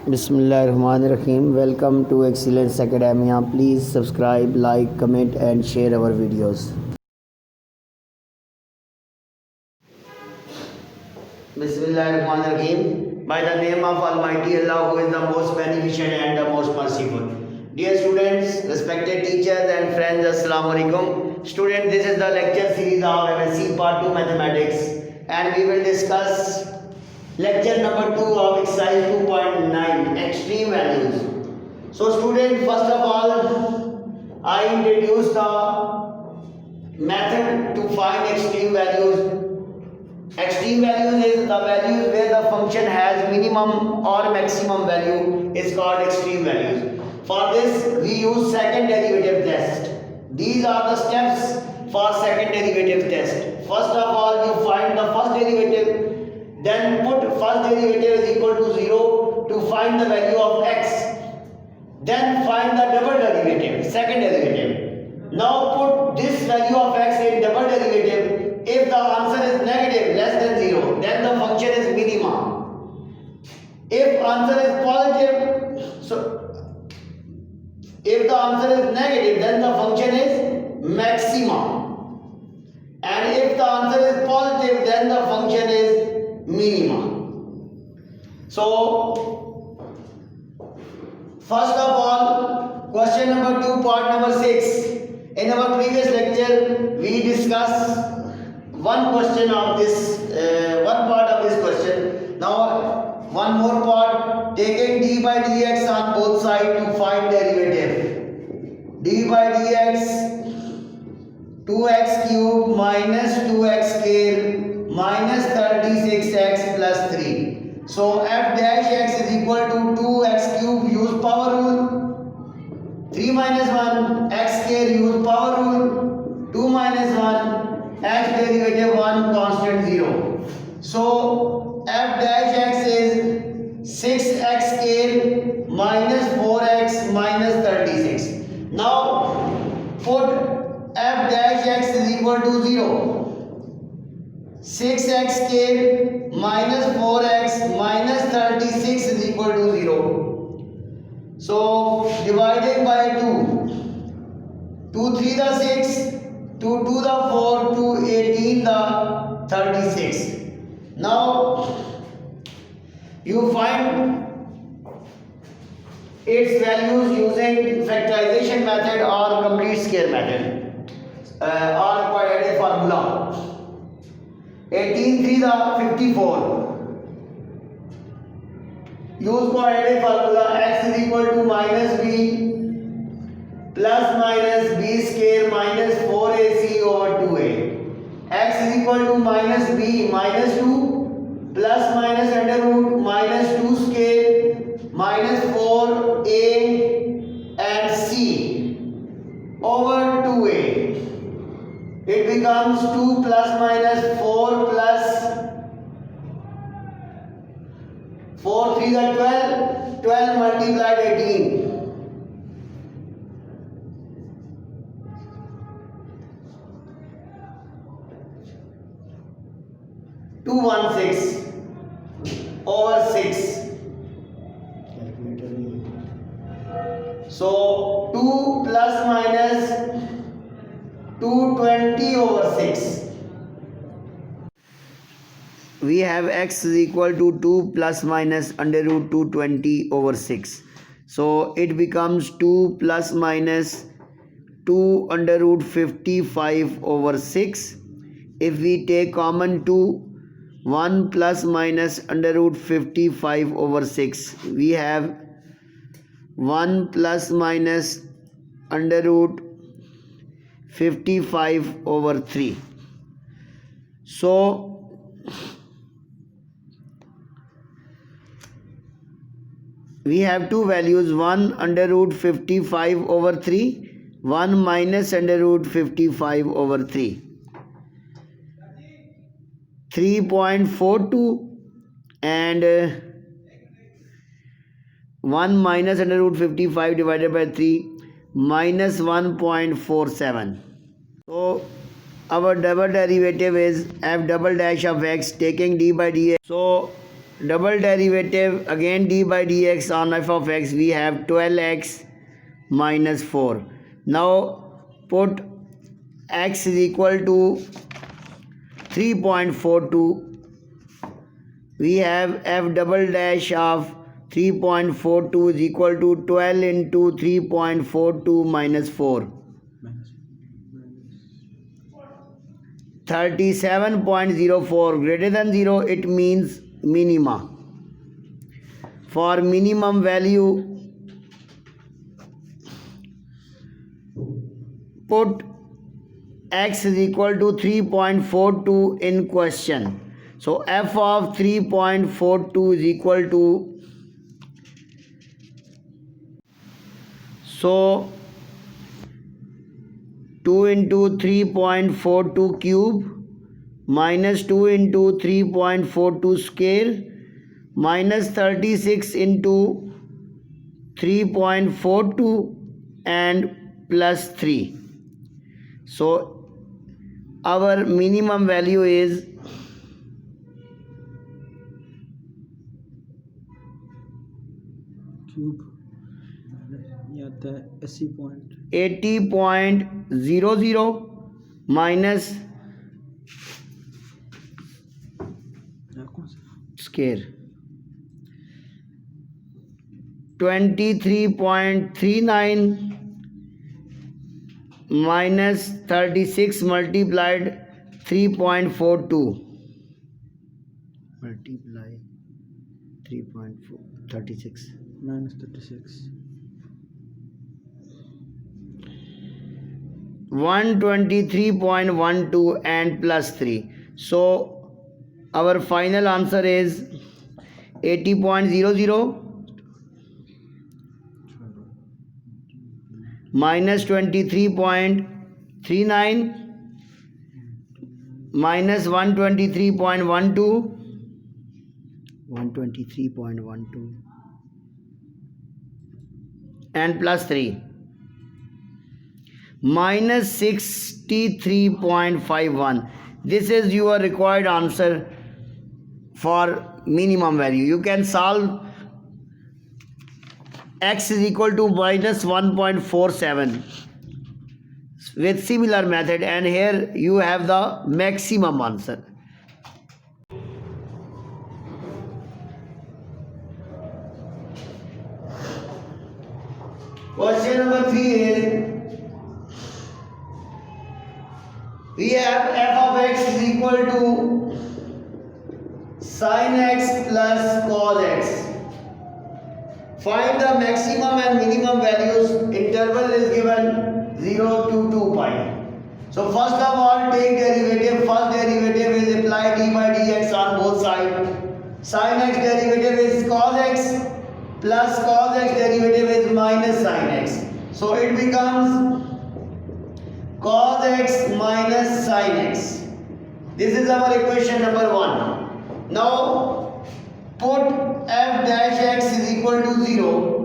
Bismillahirrahmanirrahim. Welcome to Excellence Academia. Please subscribe, like, comment and share our videos. Bismillahirrahmanirrahim. By the name of Almighty Allah, who is the most beneficent and the most merciful. Dear students, respected teachers and friends, Assalamu alaikum. Students, this is the lecture series of MSc Part 2 Mathematics, and we will discuss lecture number 2 of exercise 2.9, extreme values. So students, first of all, I introduce the method to find extreme values. Extreme values is the values where the function has minimum or maximum value is called extreme values. For this, we use second derivative test. These are the steps for second derivative test. First of all, you find the first derivative. Then put first derivative is equal to 0 to find the value of x. Then find the double derivative, second derivative. Now put this value of x in double derivative. If the answer is negative, less than 0, then the function is minima. If answer is positive, if the answer is negative, then the function is maxima. And if the answer is positive, then the function is minima. So, first of all, question number 2, part number 6. In our previous lecture, we discussed one question of this, one part of this question. Now, one more part, taking d by dx on both sides to find derivative. D by dx 2x cube minus 2x square minus 36x plus 3. So f dash x is equal to 2x cube, use power rule. 3 minus 1, x square, use power rule. 2 minus 1, x derivative 1, constant 0. So f dash x is 6x square minus 4x minus 36. Now put f dash x is equal to 0. 6x square minus 4x minus 36 is equal to 0. So dividing by 2. 2 3 the 6, 2 2 the 4, 2 18 the 36. Now you find its values using factorization method or complete square method or quadratic formula. 18 3 the 54. Use quadratic formula. X is equal to minus b plus minus b square minus 4ac over 2a. X is equal to minus b minus 2 plus minus under root minus 2 square minus 4a and c over 2a. It becomes 2 plus minus 4 plus 4 3 the 12, 12 multiplied 18. 216 over 6. So 2 plus minus 220 over 6. We have x is equal to 2 plus minus under root 220 over 6. So it becomes 2 plus minus 2 under root 55 over 6. If we take common 2, 1 plus minus under root 55 over 6. We have 1 plus minus under root 55 over 3. So we have two values, 1 under root 55 over 3, 1 minus under root 55 over 3. 3.42 and 1 minus under root 55 divided by 3 minus 1.47. So our double derivative is f double dash of x taking d by dx. So double derivative again d by dx on f of x, we have 12x minus 4. Now put x is equal to 3.42. We have f double dash of 3.42 is equal to 12 into 3.42 minus 4. 37.04 greater than 0, it means minima. For minimum value, put x is equal to 3.42 in question. So f of 3.42 is equal to, so 2 into 3.42 cube minus 2 into 3.42 square minus 36 into 3.42 and plus 3. So our minimum value is cube 80.00 minus square 23.39 minus 36 multiplied 3.42 multiply 3.36 minus 36 123.12 and plus 3. So our final answer is 80.00 minus 23.39 minus 123.12 and plus 3 minus 63.51. This is your required answer for minimum value. You can solve x is equal to minus 1.47 with similar method, and here you have the maximum answer. Question number 3 is, we have f of x is equal to sin x plus cos x. Find the maximum and minimum values. Interval is given 0 to 2 pi. So first of all, take derivative. First derivative is apply d by dx on both sides. Sin x derivative is cos x plus cos x derivative is minus sin x. So it becomes cos x minus sin x. This is our equation number 1. Now put f dash x is equal to 0.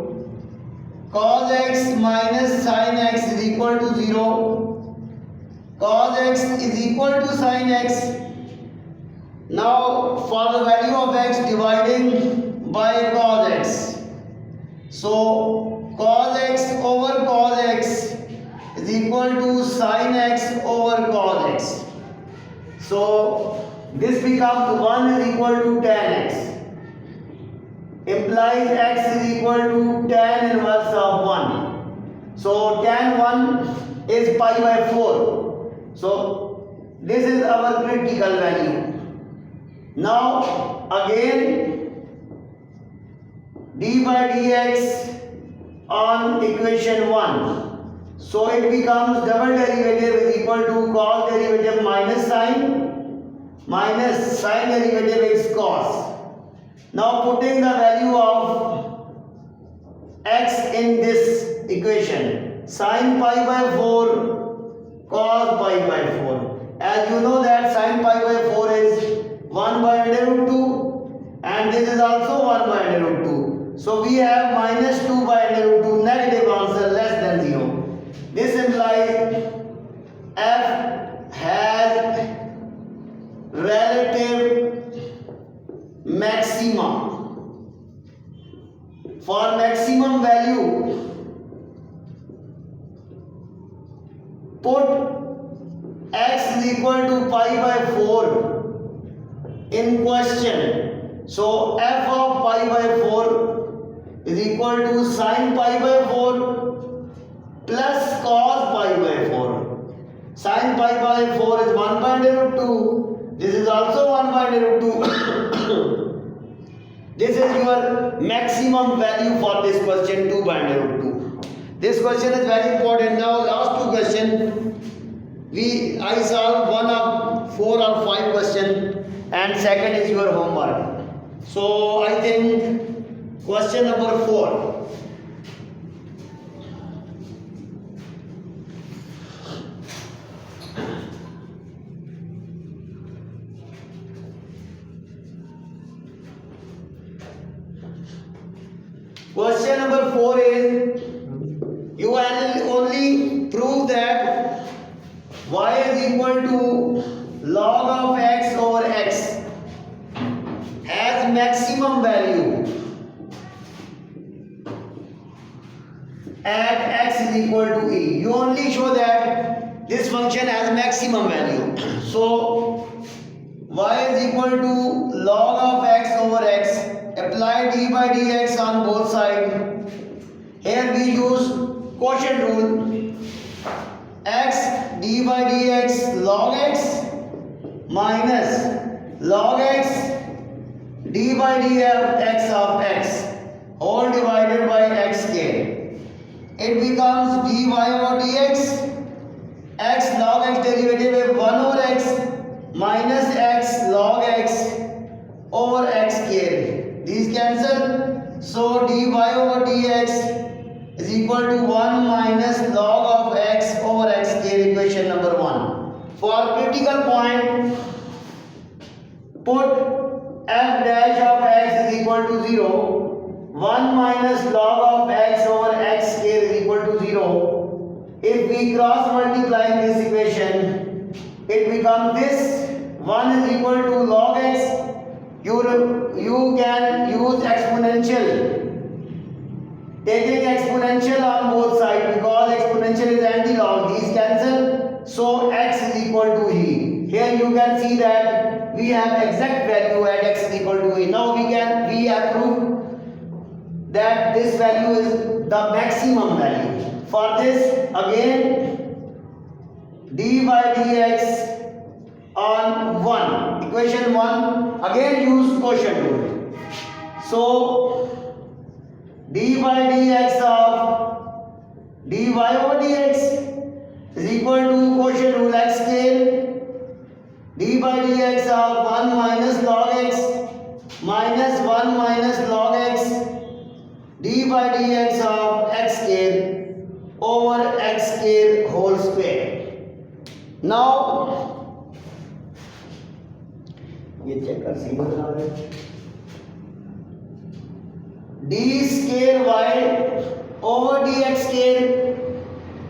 Cos x minus sin x is equal to 0. Cos x is equal to sin x. Now for the value of x, dividing by cos x. So cos x over cos x is equal to sin x over cos x. So this becomes 1 is equal to tan x. Implies x is equal to tan inverse of 1. So tan 1 is pi by 4. So this is our critical value. Now again d by dx on equation 1. So it becomes double derivative is equal to cos derivative minus sin derivative is cos. Now putting the value of x in this equation, sin pi by 4 cos pi by 4. As you know that sin pi by 4 is 1 by under root 2 and this is also 1 by under root 2. So we have minus 2 by under root 2, negative answer less than 0. This implies f has relative maxima. For maximum value, put x is equal to pi by 4 in question. So f of pi by 4 is equal to sin pi by 4 plus cos pi by 4. Sin pi by 4 is 1 by root 2. This is also 1 by root 2. This is your maximum value for this question, 2 by root 2. This question is very important. Now last two questions. I solved one of 4 or 5 questions and second is your homework. So I think question number 4. Question number 4 is, you will only prove that y is equal to log of x over x has maximum value at x is equal to e. You only show that this function has maximum value. So y is equal to log of x over x. Apply d by dx on both sides. Here we use quotient rule. X d by dx log x minus log x d by dx of x all divided by x square. It becomes dy over dx. X log x derivative is 1 over x minus x log x over x square. These cancel. So dy over dx is equal to 1 minus log of x over x square, equation number 1. For critical point, put f dash of x is equal to 0. 1 minus log of x over x square is equal to 0. If we cross multiply this equation, it becomes this. 1 is equal to log x. You can use exponential. Taking exponential on both sides because exponential is anti-log. These cancel. So x is equal to e. Here you can see that we have exact value at x is equal to e. Now we have proved that this value is the maximum value. For this again d by dx on 1. Equation 1 again use quotient rule. So d by dx of dy over dx is equal to quotient rule x square. D by dx of 1 minus log x minus 1 minus log x d by dx of x square over x square whole square. Now ये check कर सी बना रहे d square y over dx square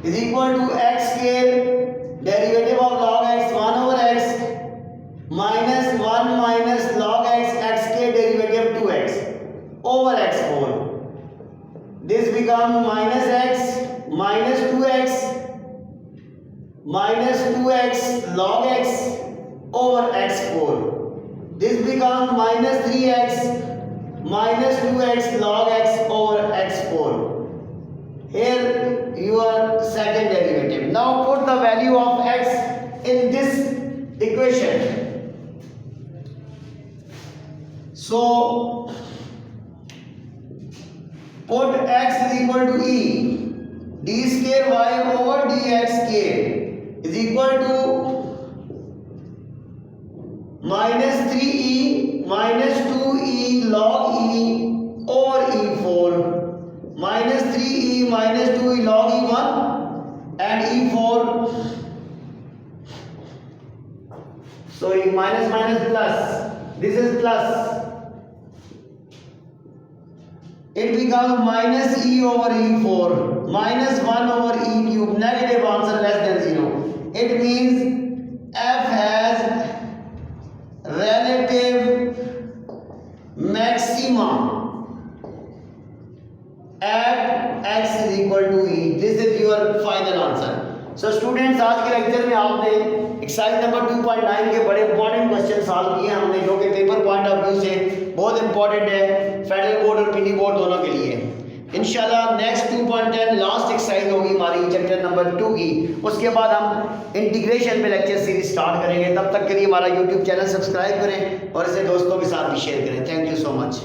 is equal to x square derivative of log x 1 over x minus 1 minus log x x square derivative 2x over x4. This becomes minus x minus 2x minus 2x log x over x4. This becomes minus 3x minus 2x log x over x4. Here your second derivative. Now put the value of x in this equation. So put x is equal to e. D square y over dx square is equal to minus 3e minus 2e log e over e4 minus 3e minus 2e log e1 and e4. So minus minus plus. This is plus. It becomes minus e over e4 minus 1 over e cube. Negative answer less than 0. It means f has relative maximum at x is equal to e. This is your final answer. So students, आज के lecture में आपने exercise number 2.9 के बड़े important question solve किए हमने, जो कि पेपर पॉइंट ऑफ व्यू से बहुत इंपॉर्टेंट है फेडरल बोर्ड और पीटी बोर्ड दोनों के लिए। इंशाल्लाह नेक्स्ट 2.10 लास्ट एक्सरसाइज होगी हमारी चैप्टर नंबर 2 की। उसके बाद हम इंटीग्रेशन पे लेक्चर सीरीज स्टार्ट करेंगे। तब तक के लिए हमारा यूट्यूब चैनल सब्सक्राइब करें और इसे दोस्तों के साथ भी शेयर करें। Thank you so much.